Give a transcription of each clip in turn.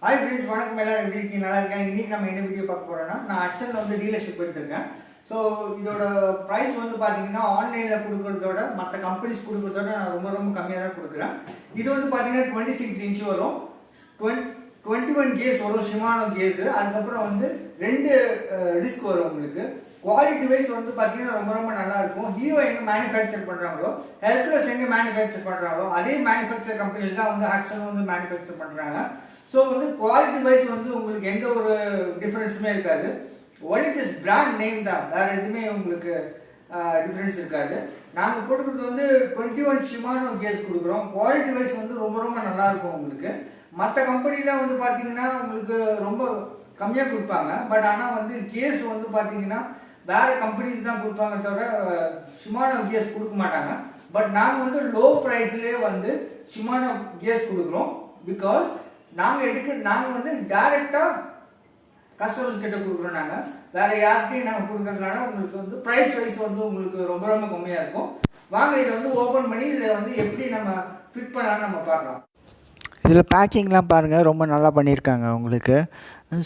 Hi friends, வணக்கம் எல்லாரும் எப்படி இருக்கீங்க? நல்லா இருக்கேன். இன்னைக்கு நம்ம என்ன வீடியோ பார்க்க போறோம்னா நான் ATSON வந்து டீலர்ஷிப் எடுத்துர்க்கேன். ஸோ இதோட ப்ரைஸ் வந்து பார்த்தீங்கன்னா ஆன்லைனில் கொடுக்குறதோட மற்ற கம்பெனிஸ் கொடுக்குறதோட நான் ரொம்ப கம்மியாக தான் கொடுக்குறேன். இது வந்து பார்த்தீங்கன்னா 26 இன்ச் வரும், 21 கேஸ் வரும், ஷிமானோ கேஸு. அதுக்கப்புறம் வந்து 2 டிஸ்க் வரும் உங்களுக்கு. குவாலிட்டி வைஸ் வந்து பார்த்தீங்கன்னா ரொம்ப நல்லா இருக்கும். ஹீரோ எங்கே மேனுஃபேக்சர் பண்ணுறாங்களோ, ஹெர்குலஸ் எங்கே மேனுஃபேக்சர் பண்ணுறாங்களோ அதே மேனுஃபேக்சர் கம்பெனியில் தான் வந்து ATSON வந்து மேனுஃபேக்சர் பண்ணுறாங்க. ஸோ வந்து குவாலிட்டி வைஸ் வந்து உங்களுக்கு எந்த ஒரு டிஃப்ரென்ஸுமே இருக்காது. ஒன்லி ஜஸ்ட் பிராண்ட் நேம் தான், வேறு எதுவுமே உங்களுக்கு டிஃப்ரென்ஸ் இருக்காது. நாங்கள் கொடுக்குறது வந்து 21 ஷிமானோ கேஸ் கொடுக்குறோம். குவாலிட்டி வைஸ் வந்து ரொம்ப நல்லாயிருக்கும் உங்களுக்கு. மற்ற கம்பெனிலாம் வந்து பார்த்தீங்கன்னா உங்களுக்கு ரொம்ப கம்மியாக கொடுப்பாங்க. பட் ஆனால் வந்து கேஸ் வந்து பார்த்தீங்கன்னா வேறு கம்பெனிஸ் தான் கொடுப்பாங்க தவிர ஷிமானோ கேஸ் கொடுக்க மாட்டாங்க. பட் நாங்கள் வந்து லோ ப்ரைஸ்லேயே வந்து ஷிமானோ கேஸ் கொடுக்குறோம். பிகாஸ் நாங்கள் வந்து டைரெக்டாக கஸ்டமர்ஸ் கிட்ட கொடுக்குறோம். நாங்கள் வேறு யார்கிட்டையும் நாங்கள் கொடுக்குறதுனால உங்களுக்கு வந்து ப்ரைஸ் வைஸ் வந்து உங்களுக்கு ரொம்ப கம்மியாக இருக்கும். வாங்க இதை வந்து ஓப்பன் பண்ணி இதில் வந்து எப்படி நம்ம ஃபிட் பண்ணலாம்னு நம்ம பார்க்கலாம். இதில் பேக்கிங்லாம் பாருங்கள், ரொம்ப நல்லா பண்ணியிருக்காங்க. உங்களுக்கு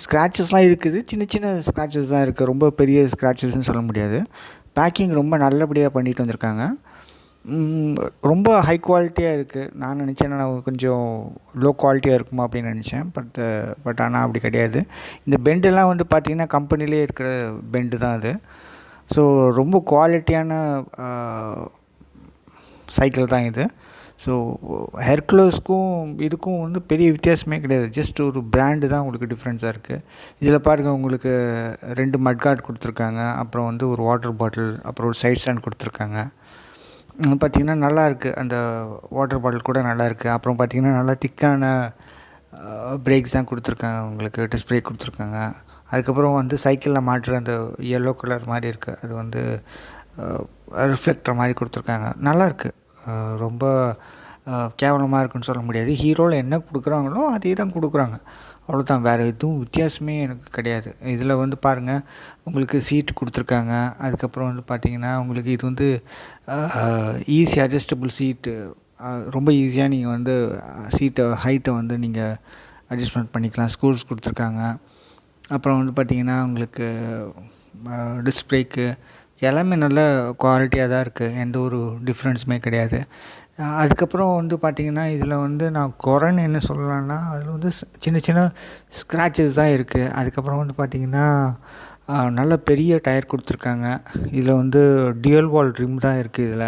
ஸ்க்ராச்சஸ்லாம் இருக்குது, சின்ன ஸ்க்ராச்சஸ் தான் இருக்குது, ரொம்ப பெரிய ஸ்க்ராச்சஸ்ன்னு சொல்ல முடியாது. பேக்கிங் ரொம்ப நல்லபடியாக பண்ணிட்டு வந்திருக்காங்க. ரொம்ப ஹை குவாலிட்டியாக இருக்குது. நான் நினச்சேன் நான் கொஞ்சம் லோ குவாலிட்டியாக இருக்குமா அப்படின்னு நினச்சேன். பட் ஆனால் அப்படி கிடையாது. இந்த பெண்டெல்லாம் வந்து பார்த்திங்கன்னா கம்பெனிலே இருக்கிற பெண்டு தான் அது. ஸோ ரொம்ப குவாலிட்டியான சைக்கிள் தான் இது. ஸோ ஹெர்குலஸ்க்கும் இதுக்கும் வந்து பெரிய வித்தியாசமே கிடையாது. ஜஸ்ட் ஒரு பிராண்டு தான் உங்களுக்கு டிஃப்ரென்ஸாக இருக்குது. இதில் பாருங்கள், உங்களுக்கு 2 மட்கார்ட் கொடுத்துருக்காங்க, அப்புறம் வந்து ஒரு வாட்டர் பாட்டில், அப்புறம் ஒரு சைட் ஸ்டாண்ட் கொடுத்துருக்காங்க. பார்த்திங்கன்னா நல்லாயிருக்கு. அந்த வாட்டர் பாட்டில் கூட நல்லாயிருக்கு. அப்புறம் பார்த்திங்கன்னா நல்லா திக்கான பிரேக்ஸ் தான் கொடுத்துருக்காங்க. உங்களுக்கு டிஸ்க் பிரேக் கொடுத்துருக்காங்க. அதுக்கப்புறம் வந்து சைக்கிளில் மாட்டுற அந்த எல்லோ கலர் மாதிரி இருக்குது, அது வந்து ரிஃப்ளெக்டர் மாதிரி கொடுத்துருக்காங்க. நல்லாயிருக்கு. ரொம்ப கேவலமாக இருக்குன்னு சொல்ல முடியாது. ஹீரோவில் என்ன கொடுக்குறாங்களோ அதே தான் கொடுக்குறாங்க, அவ்வளோதான். வேறு எதுவும் வித்தியாசமே எனக்கு கிடையாது. இதில் வந்து பாருங்கள், உங்களுக்கு சீட்டு கொடுத்துருக்காங்க. அதுக்கப்புறம் வந்து பார்த்திங்கன்னா உங்களுக்கு இது வந்து ஈஸி அட்ஜஸ்டபுள் சீட்டு. ரொம்ப ஈஸியாக நீங்கள் வந்து சீட்டை ஹைட்டை வந்து நீங்கள் அட்ஜஸ்ட்மெண்ட் பண்ணிக்கலாம். ஸ்க்ரூஸ் கொடுத்துருக்காங்க. அப்புறம் வந்து பார்த்திங்கன்னா உங்களுக்கு டிஸ்க் பிரேக்கு எல்லாமே நல்ல குவாலிட்டியாக தான் இருக்குது, எந்த ஒரு டிஃப்ரென்ஸுமே கிடையாது. அதுக்கப்புறம் வந்து பார்த்திங்கன்னா இதில் வந்து நான் குறைன்னு என்ன சொல்லலான்னா, அதில் வந்து சின்ன ஸ்க்ராச்சஸ் தான் இருக்குது. அதுக்கப்புறம் வந்து பார்த்திங்கன்னா நல்ல பெரிய டயர் கொடுத்துருக்காங்க. இதில் வந்து டியூயல் வால் ரிம் தான் இருக்குது இதில்.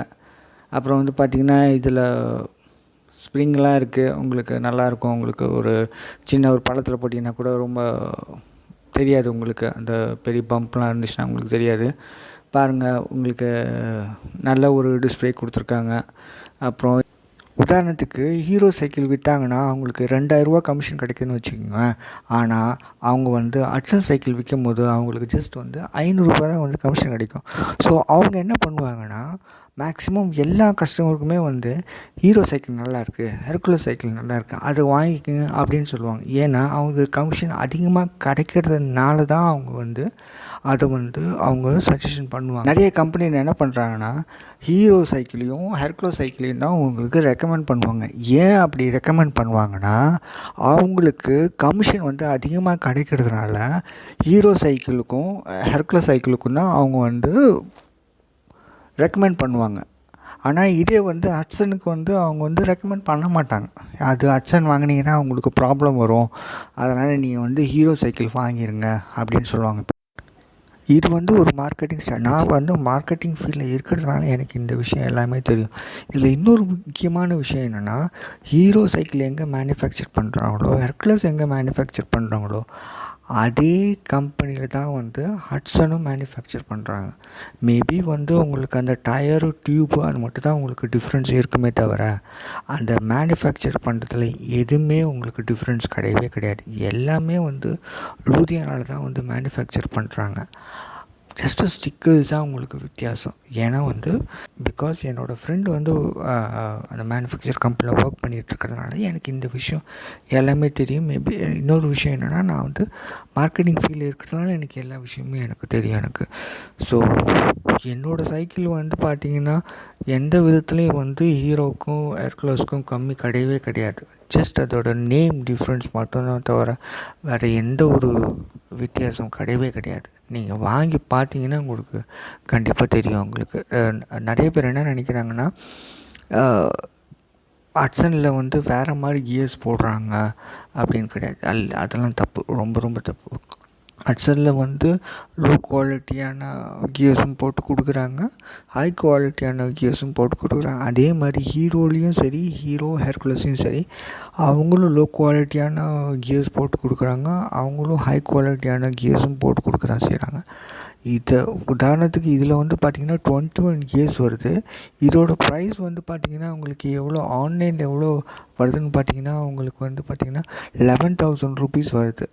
அப்புறம் வந்து பார்த்திங்கன்னா இதில் ஸ்ப்ரிங்லாம் இருக்குது. உங்களுக்கு நல்லாயிருக்கும். உங்களுக்கு ஒரு பள்ளத்தில் போட்டிங்கன்னா கூட ரொம்ப தெரியாது. உங்களுக்கு அந்த பெரிய பம்ப்லாம் இருந்துச்சுன்னா உங்களுக்கு தெரியாது. பாருங்கள், உங்களுக்கு நல்ல ஒரு டிஸ்பிளே கொடுத்துருக்காங்க. அப்புறம் உதாரணத்துக்கு ஹீரோ சைக்கிள் விற்றாங்கன்னா அவங்களுக்கு 2000 ரூபா கமிஷன் கிடைக்குதுன்னு வச்சுக்கோங்க. ஆனால் அவங்க வந்து ATSON சைக்கிள் விற்கும் போது அவங்களுக்கு ஜஸ்ட் வந்து 500 ரூபா தான் வந்து கமிஷன் கிடைக்கும். ஸோ அவங்க என்ன பண்ணுவாங்கன்னா, மேக்ஸிமம் எல்லா கஸ்டமருக்குமே வந்து ஹீரோ சைக்கிள் நல்லாயிருக்கு, ஹெர்குலஸ் சைக்கிள் நல்லாயிருக்கு, அதை வாங்கிக்கோங்க அப்படின்னு சொல்லுவாங்க. ஏன்னா அவங்க கமிஷன் அதிகமாக கிடைக்கிறதுனால தான் அவங்க வந்து அதை வந்து அவங்க சஜஷன் பண்ணுவாங்க. நிறைய கம்பெனியில் என்ன பண்ணுறாங்கன்னா, ஹீரோ சைக்கிளையும் ஹெர்குலஸ் சைக்கிளையும் தான் உங்களுக்கு ரெக்கமெண்ட் பண்ணுவாங்க. ஏன் அப்படி ரெக்கமெண்ட் பண்ணுவாங்கன்னா, அவங்களுக்கு கமிஷன் வந்து அதிகமாக கிடைக்கிறதுனால ஹீரோ சைக்கிளுக்கும் ஹெர்குலஸ் சைக்கிளுக்கும் தான் அவங்க வந்து ரெக்கமெண்ட் பண்ணுவாங்க. ஆனால் இதே வந்து ATSONக்கு வந்து அவங்க வந்து ரெக்கமெண்ட் பண்ண மாட்டாங்க. அது ATSON வாங்கினீங்கன்னா அவங்களுக்கு ப்ராப்ளம் வரும், அதனால் நீங்கள் வந்து ஹீரோ சைக்கிள் வாங்கிடுங்க அப்படின்னு சொல்லுவாங்க. இது வந்து ஒரு மார்க்கெட்டிங் ஸ்ட்ராட்டஜி. நான் வந்து மார்க்கெட்டிங் ஃபீல்டில் இருக்கிறதுனால எனக்கு இந்த விஷயம் எல்லாமே தெரியும். இதில் இன்னொரு முக்கியமான விஷயம் என்னென்னா, ஹீரோ சைக்கிள் எங்கே மேனுஃபேக்சர் பண்ணுறாங்களோ, ஹெர்குலஸ் எங்கே மேனுஃபேக்சர் பண்ணுறாங்களோ அதே கம்பெனியில் தான் வந்து ATSONும் மேனுஃபேக்சர் பண்ணுறாங்க. மேபி வந்து உங்களுக்கு அந்த டயரு டியூப்பு அது மட்டும் தான் உங்களுக்கு டிஃப்ரென்ஸ் இருக்குமே தவிர அந்த மேனுஃபேக்சர் பண்ணுறதுல எதுவுமே உங்களுக்கு டிஃப்ரென்ஸ் கிடையவே கிடையாது. எல்லாமே வந்து லூதியானால தான் வந்து மேனுஃபேக்சர் பண்ணுறாங்க. ஜஸ்ட்டு ஸ்டிக்கர்ஸ் தான் உங்களுக்கு வித்தியாசம். ஏன்னா வந்து பிகாஸ் என்னோடய ஃப்ரெண்டு வந்து அந்த மேனுஃபேக்சர் கம்பெனியில் ஒர்க் பண்ணிகிட்ருக்கிறதுனால எனக்கு இந்த விஷயம் எல்லாமே தெரியும். மேபி இன்னொரு விஷயம் என்னென்னா, நான் வந்து மார்க்கெட்டிங் ஃபீல்டில் இருக்கிறதுனால எனக்கு எல்லா விஷயமுமே எனக்கு தெரியும் எனக்கு. ஸோ என்னோடய சைக்கிள் வந்து பார்த்திங்கன்னா எந்த விதத்துலேயும் வந்து ஹீரோவுக்கும் ஹெர்குலஸுக்கும் கம்மி கிடையவே கிடையாது. ஜஸ்ட் அதோட நேம் டிஃப்ரென்ஸ் மட்டும்தான் தவிர வேறு எந்த ஒரு வித்தியாசம் கிடையவே கிடையாது. நீங்கள் வாங்கி பார்த்தீங்கன்னா உங்களுக்கு கண்டிப்பாக தெரியும். உங்களுக்கு நிறைய பேர் என்ன நினைக்கிறாங்கன்னா, ஹட்சனில் வந்து வேறு மாதிரி கியர்ஸ் போடுறாங்க அப்படின்னு கிடையாது. அதெல்லாம் தப்பு, ரொம்ப ரொம்ப தப்பு. ஹட்சனில் வந்து லோ குவாலிட்டியான கியர்ஸும் போட்டு கொடுக்குறாங்க, ஹை குவாலிட்டியான கியர்ஸும் போட்டு கொடுக்குறாங்க. அதே மாதிரி ஹீரோலேயும் சரி, ஹீரோ ஹெர்குலஸையும் சரி, அவங்களும் லோ குவாலிட்டியான கியர்ஸ் போட்டு கொடுக்குறாங்க, அவங்களும் ஹை குவாலிட்டியான கியர்ஸும் போட்டு கொடுக்க தான் செய்கிறாங்க. இதை உதாரணத்துக்கு இதில் வந்து பார்த்திங்கன்னா 21 கியர்ஸ் வருது. இதோட ப்ரைஸ் வந்து பார்த்திங்கன்னா உங்களுக்கு எவ்வளோ ஆன்லைனில் எவ்வளோ வருதுன்னு பார்த்திங்கன்னா உங்களுக்கு வந்து பார்த்திங்கன்னா 11,000 rupees வருது.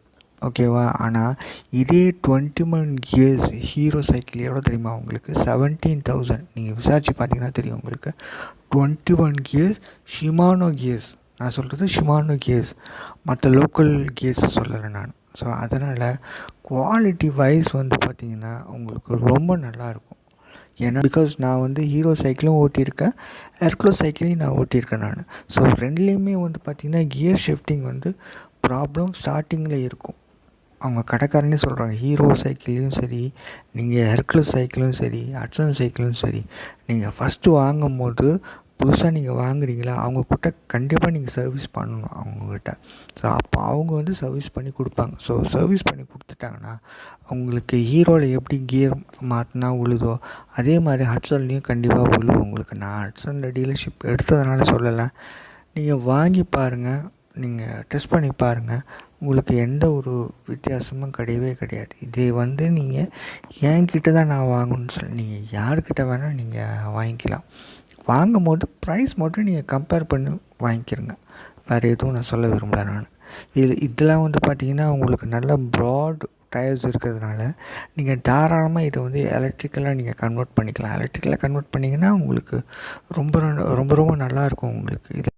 ஓகேவா? ஆனால் இதே 21 கியர்ஸ் ஹீரோ சைக்கிள் எவ்வளோ தெரியுமா உங்களுக்கு? 17,000. நீங்கள் விசாரித்து பார்த்தீங்கன்னா தெரியும் உங்களுக்கு. 21 கியர்ஸ் ஷிமானோ கியர்ஸ். நான் சொல்கிறது ஷிமானோ கியர்ஸ், மற்ற லோக்கல் கியர்ஸ் சொல்லலை நான். ஸோ அதனால் குவாலிட்டி வைஸ் வந்து பார்த்திங்கன்னா உங்களுக்கு ரொம்ப நல்லாயிருக்கும். ஏன்னா பிகாஸ் நான் வந்து ஹீரோ சைக்கிளும் ஓட்டியிருக்கேன், ஹெர்குலஸ் சைக்கிளையும் நான் ஓட்டியிருக்கேன் நான். ஸோ ரெண்டுலேயுமே வந்து பார்த்திங்கன்னா கியர் ஷிஃப்டிங் வந்து ப்ராப்ளம் ஸ்டார்டிங்கில் இருக்கும். அவங்க கடைக்காரனே சொல்கிறாங்க, ஹீரோ சைக்கிள்லேயும் சரி, நீங்கள் ஹெர்குலஸ் சைக்கிளும் சரி, ஹட்சன் சைக்கிளும் சரி, நீங்கள் ஃபஸ்ட்டு வாங்கும் போது புதுசாக நீங்கள் வாங்குறீங்களா, அவங்கக்கிட்ட கண்டிப்பாக நீங்கள் சர்வீஸ் பண்ணணும் அவங்கக்கிட்ட. ஸோ அப்போ அவங்க வந்து சர்வீஸ் பண்ணி கொடுப்பாங்க. ஸோ சர்வீஸ் பண்ணி கொடுத்துட்டாங்கன்னா உங்களுக்கு ஹீரோவில் எப்படி கியர் மாற்றினா உழுதோ அதே மாதிரி ஹட்சன்லேயும் கண்டிப்பாக உழுவும் உங்களுக்கு. நான் ஹட்சனில் டீலர்ஷிப் எடுத்ததுனால சொல்லலை, நீங்கள் வாங்கி பாருங்கள், நீங்கள் டெஸ்ட் பண்ணி பாருங்கள், உங்களுக்கு எந்த ஒரு வித்தியாசமும் கிடையவே கிடையாது. இதே வந்து நீங்கள் என்கிட்ட தான் நான் வாங்கணும்னு சொல்லி நீங்கள் யார்கிட்ட வேணால் நீங்கள் வாங்கிக்கலாம். வாங்கும் போது ப்ரைஸ் மட்டும் நீங்கள் கம்பேர் பண்ணி வாங்கிக்கிறங்க. வேறு எதுவும் நான் சொல்ல விரும்பலை நான். இதெல்லாம் வந்து பார்த்திங்கன்னா உங்களுக்கு நல்ல ப்ராட் டயர்ஸ் இருக்கிறதுனால நீங்கள் தாராளமாக இதை வந்து எலக்ட்ரிக்கலாக நீங்கள் கன்வெர்ட் பண்ணிக்கலாம். எலக்ட்ரிக்கலாக கன்வெர்ட் பண்ணிங்கன்னா உங்களுக்கு ரொம்ப ரொம்ப ரொம்ப நல்லாயிருக்கும் உங்களுக்கு. இது